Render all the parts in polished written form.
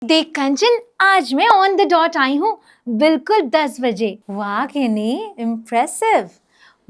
देख कंचन, आज मैं ऑन द डॉट आई हूँ, बिल्कुल 10 बजे। वाह किनी, इम्प्रेसिव।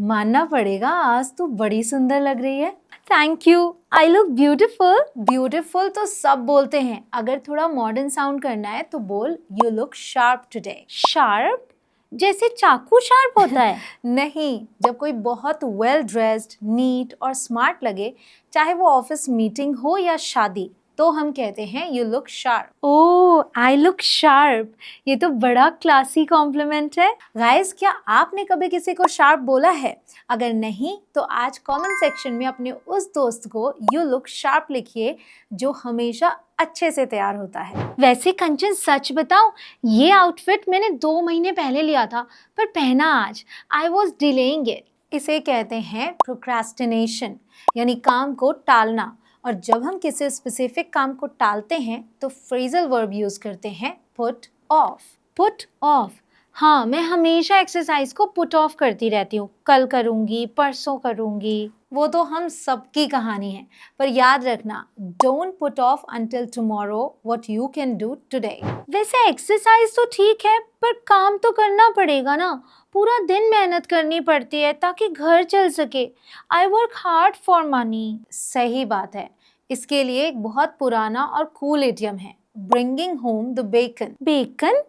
मानना पड़ेगा, आज तू बड़ी सुंदर लग रही है। Thank you. I look beautiful. Beautiful तो सब बोलते हैं, अगर थोड़ा मॉडर्न साउंड करना है तो बोल you look sharp today. Sharp? जैसे चाकू शार्प होता है? नहीं, जब कोई बहुत वेल ड्रेस्ड, नीट और स्मार्ट लगे, चाहे वो ऑफिस मीटिंग हो या शादी, तो हम कहते हैं you look sharp. Oh, I look sharp. ये तो बड़ा क्लासी कॉम्प्लीमेंट है। गाइस, क्या आपने कभी किसी को शार्प बोला है? अगर नहीं तो आज कमेंट सेक्शन में अपने उस दोस्त को यू लुक शार्प लिखिए जो हमेशा अच्छे से तैयार होता है। वैसे कंचन सच बताऊं, ये आउटफिट मैंने 2 महीने पहले लिया था, पर पहना आज। I was delaying it. इसे कहते हैं प्रोक्रास्टिनेशन, यानी काम को टालना। और जब हम किसी स्पेसिफिक काम को टालते हैं तो फ्रेजल वर्ब यूज करते हैं पुट ऑफ। Put off? हाँ, मैं हमेशा एक्सरसाइज को पुट ऑफ करती रहती हूँ। कल करूँगी, परसों करूँगी। वो तो हम सबकी कहानी है, पर याद रखना, don't put off until tomorrow what you can do today. वैसे एक्सरसाइज तो ठीक है, पर काम तो करना पड़ेगा ना। पूरा दिन मेहनत करनी पड़ती है ताकि घर चल सके। I work hard for money. सही बात है। इसके लिए एक बहुत पुराना और कूल इडियम है, bringing home the bacon. Bacon?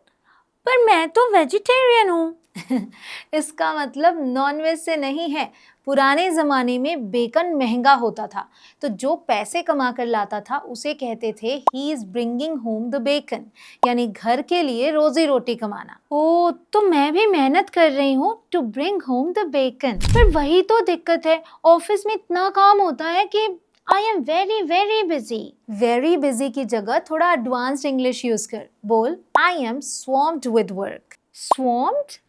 पर मैं तो वेजिटेरियन हूँ। इसका मतलब नॉनवेज से नहीं है। पुराने ज़माने में बेकन महंगा होता था, तो जो पैसे कमा कर लाता था उसे कहते थे he is bringing home the bacon, यानी घर के लिए रोजी रोटी कमाना। ओ, तो मैं भी मेहनत कर रही हूँ to bring home the bacon. पर वही तो दिक्कत है, ऑफिस में इतना काम होता है कि I am very very busy. Very busy की जगह थोड़ा एडवांस्ड इंग्लिश यूज कर, बोल आई एम स्वॉम्प्ड विद वर्क। स्वॉम्प्ड?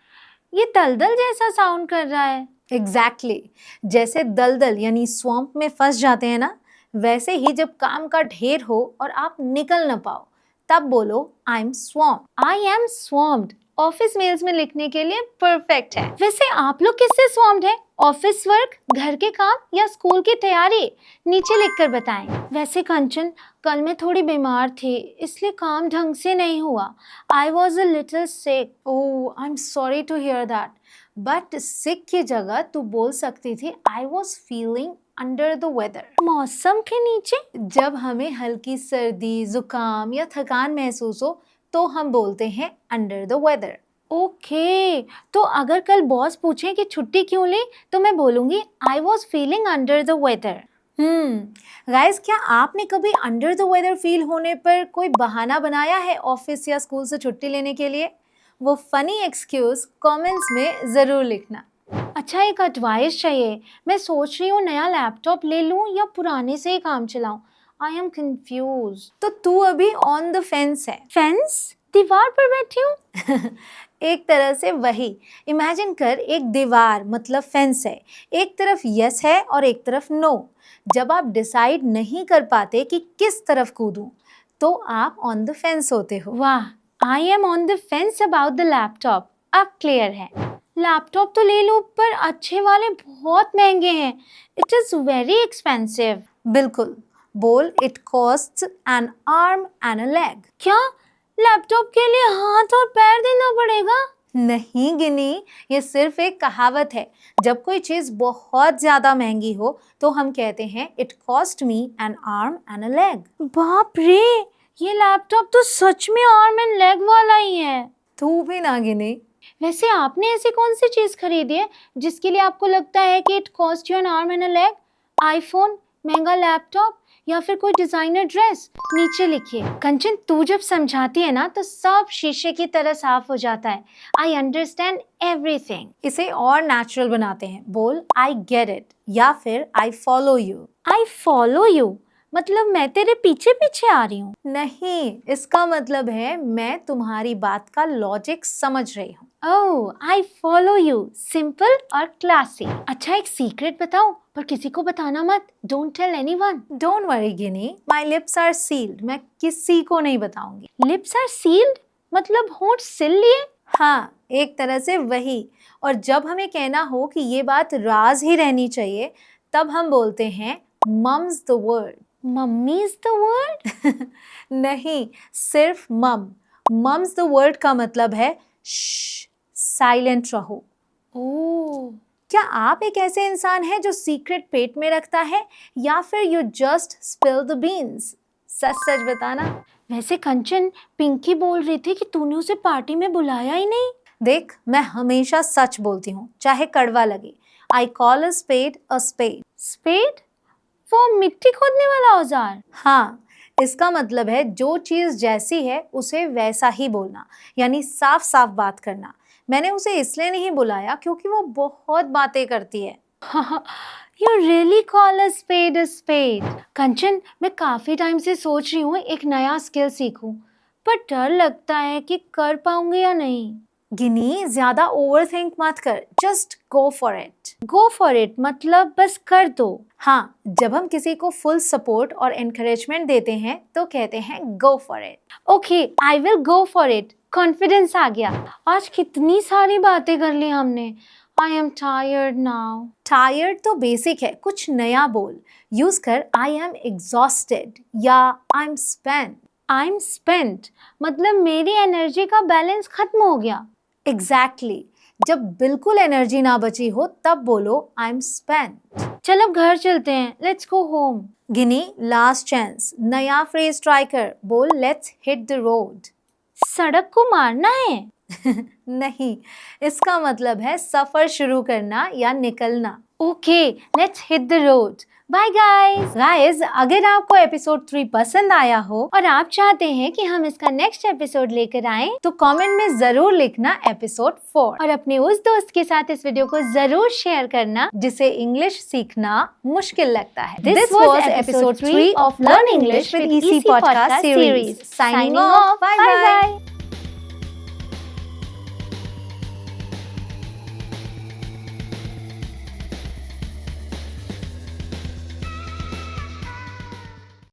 ये दलदल जैसा साउंड कर रहा है। एग्जैक्टली जैसे दलदल यानी स्वॉम्प में फंस जाते हैं ना, वैसे ही जब काम का ढेर हो और आप निकल न पाओ, तब बोलो I am swamped. I am swamped office mails में लिखने के लिए परफेक्ट है। वैसे आप लोग किससे स्वॉम्प्ड है? ऑफिस वर्क, घर के काम या स्कूल की तैयारी? नीचे लिखकर बताएं। वैसे कंचन, कल मैं थोड़ी बीमार थी, इसलिए काम ढंग से नहीं हुआ। I was a little sick. Oh, I am sorry to hear that. But sick की जगह तू बोल सकती थी I was feeling under the weather. मौसम के नीचे? जब हमें हल्की सर्दी, जुकाम या थकान महसूस हो तो हम बोलते हैं अंडर द वेदर। ओके, तो अगर कल बॉस पूछे कि छुट्टी क्यों ली, तो मैं बोलूंगी I was feeling under the weather. Guys, क्या आपने कभी अंडर द वेदर फील होने पर कोई बहाना बनाया है ऑफिस या स्कूल से छुट्टी लेने के लिए? वो फनी एक्सक्यूज कमेंट्स में ज़रूर लिखना। अच्छा, एक एडवाइस चाहिए। मैं सोच रही हूँ नया लैपटॉप ले लूँ या पुराने से ही काम चलाऊँ। I am confuse. तो तू अभी ऑन द फेंस है। फेंस? दीवार पर बैठी हूँ। एक तरह से वही। इमेजिन कर, एक दीवार मतलब फेंस है, एक तरफ यस है और एक तरफ नो। जब आप डिसाइड नहीं कर पाते कि किस तरफ कूदूं, तो आप ऑन द फेंस होते हो। वाह, I am on the fence about the laptop. अब क्लियर है। लैपटॉप तो ले लो, पर अच्छे वाले बहुत महंगे हैं। It is very expensive. बिल्कुल, बोल it costs N arm and a leg. क्या? लैपटॉप के लिए हाथ और पैर देना पड़ेगा? नहीं गिनी, ये सिर्फ एक कहावत है। जब कोई चीज बहुत ज्यादा महंगी हो तो हम कहते हैं it cost me N arm and a leg. बाप रे, ये लैपटॉप तो सच में आर्म एंड लेग वाला ही है। तू भी ना गिनी। वैसे आपने ऐसी कौन सी चीज खरीदी है जिसके लिए आपको लगता है कि it cost you N arm and a leg? IPhone, महंगा लैपटॉप या फिर कोई डिजाइनर ड्रेस? नीचे लिखिए। कंचन, तू जब समझाती है ना तो सब शीशे की तरह साफ हो जाता है। I understand everything. इसे और नेचुरल बनाते हैं, बोल आई गेट इट या फिर आई follow you. I follow you मतलब मैं तेरे पीछे पीछे आ रही हूँ? नहीं, इसका मतलब है मैं तुम्हारी बात का लॉजिक समझ रही हूँ। Oh, I follow you, simple और क्लासी। अच्छा, एक सीक्रेट बताओ, पर किसी को बताना मत। Don't tell anyone. Don't worry Ginny, my lips are sealed. मैं किसी को नहीं बताऊंगी। लिप्स आर सील्ड मतलब होंठ सिल लिए? हाँ, एक तरह से वही। और जब हमें कहना हो कि ये बात राज ही रहनी चाहिए, तब हम बोलते हैं mum's the word. Mummy is the word? नहीं, सिर्फ मम। मम्स द वर्ड का मतलब है साइलेंट रहो। ओह, क्या आप एक ऐसे इंसान हैं जो सीक्रेट पेट में रखता है, या फिर you just spill the beans? सच सच बताना। वैसे कंचन, पिंकी बोल रही थी कि तूने उसे पार्टी में बुलाया ही नहीं। देख, मैं हमेशा सच बोलती हूँ, चाहे कड़वा लगे। I call a spade a spade. Spade? वो मिट्टी खोदने वाला औजार? हाँ, इसका मतलब है जो चीज जैसी है उसे वैसा ही बोलना, यानी साफ साफ बात करना। मैंने उसे इसलिए नहीं बुलाया क्योंकि वो बहुत बातें करती है। You really call a spade? Kanchan, मैं काफी टाइम से सोच रही हूँ एक नया स्किल सीखूं, पर डर लगता है कि कर पाऊंगी या नहीं। गिनी, ज्यादा ओवर थिंक मत कर, just go for it. Go for it मतलब बस कर दो? हाँ, जब हम किसी को फुल सपोर्ट और एनकरेजमेंट देते हैं तो कहते हैं go for it. Okay, I will go for it. Confidence आ गया। आज कितनी सारी बातें कर ली हमने। I am tired now. Tired तो बेसिक है, कुछ नया बोल। यूज कर आई एम एग्जॉस्टेड या I am spent. I am spent मतलब मेरी एनर्जी का बैलेंस खत्म हो गया। एग्जैक्टली। जब बिल्कुल एनर्जी ना बची हो तब बोलो आई एम स्पेंट। चलो घर चलते हैं, let's go home. Guinea, last chance, नया फ्रेज ट्राई कर, बोल लेट्स हिट द रोड। सड़क को मारना है? नहीं, इसका मतलब है सफर शुरू करना या निकलना। Okay, let's hit the road. Bye guys. Guys, अगर आपको एपिसोड 3 पसंद आया हो और आप चाहते हैं कि हम इसका नेक्स्ट एपिसोड लेकर आएं, तो कमेंट में जरूर लिखना एपिसोड 4 और अपने उस दोस्त के साथ इस वीडियो को जरूर शेयर करना जिसे इंग्लिश सीखना मुश्किल लगता है। This was episode 3 of Learn English with EC Podcast series. Signing off. Bye bye.